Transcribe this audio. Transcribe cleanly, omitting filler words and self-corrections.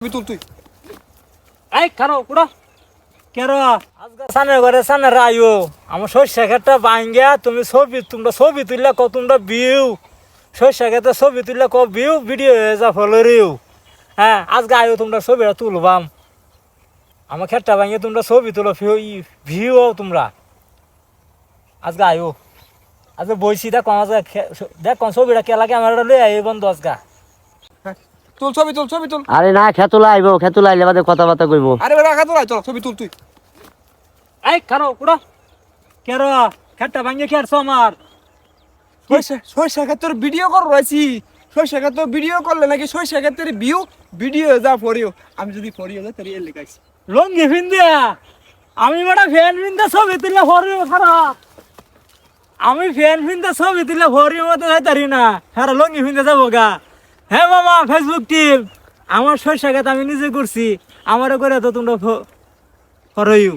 তুল তুই এই কারো কুড়া কেরো আজকে সানের ঘরে সানের আয়ো আমার সর্ষে ক্ষেতটা ভাঙ্গিয়া তুমি তোমরা ছবি তুললে কো তোমরা ভিউ সর্ষে ক্ষেতে ছবি তুললে কো ভিউ ভিডিও হয়ে যা ফলোরিও হ্যাঁ আজকে আয়ো তোমরা ছবিটা তুলবাম আমার ক্ষেতটা ভাঙ্গিয়ে তোমরা ছবি তুলো ভিউ তোমরা আজকে আয়ো আজকে বইছি দেখো দেখ কোন ছবিটা কে লাগে আমার লই আই বন্ধু আজকে তুল ছবি তুল আরে না খেতুলা আইব খেতুলা আইলে বাদে কথাবার্তা কইব। আরে রাখা তো চল ছবি তুল তুই এই কারো কুড়া কেরো ক্ষেতটা ভাঙ্গিয়ে কি আরছো আমার সরষে ক্ষেত্রে ভিডিও কর রয়েছি সরষে ক্ষেত্রে ভিডিও করলে নাকি সরষে ক্ষেত্রে ভিডিও যা ফরিও আমি যদি ফরিও যা তাহলে লেখাইছি লঙ্গি ফিন্দিয়া আমি বড় ফ্যান ফিনতে ছবি তুললে ভরি খারাপ আমি ফ্যান ফিনতে ছবি তুললে ভরি মতো যাইতারি না হ্যাঁ লঙ্গি ফিনতে যাবো গা হ্যাঁ মামা ফেসবুক টিম আমার সরষে ক্ষেত আমি নিজে করছি আমারও করে তো তোমরা ফরইউ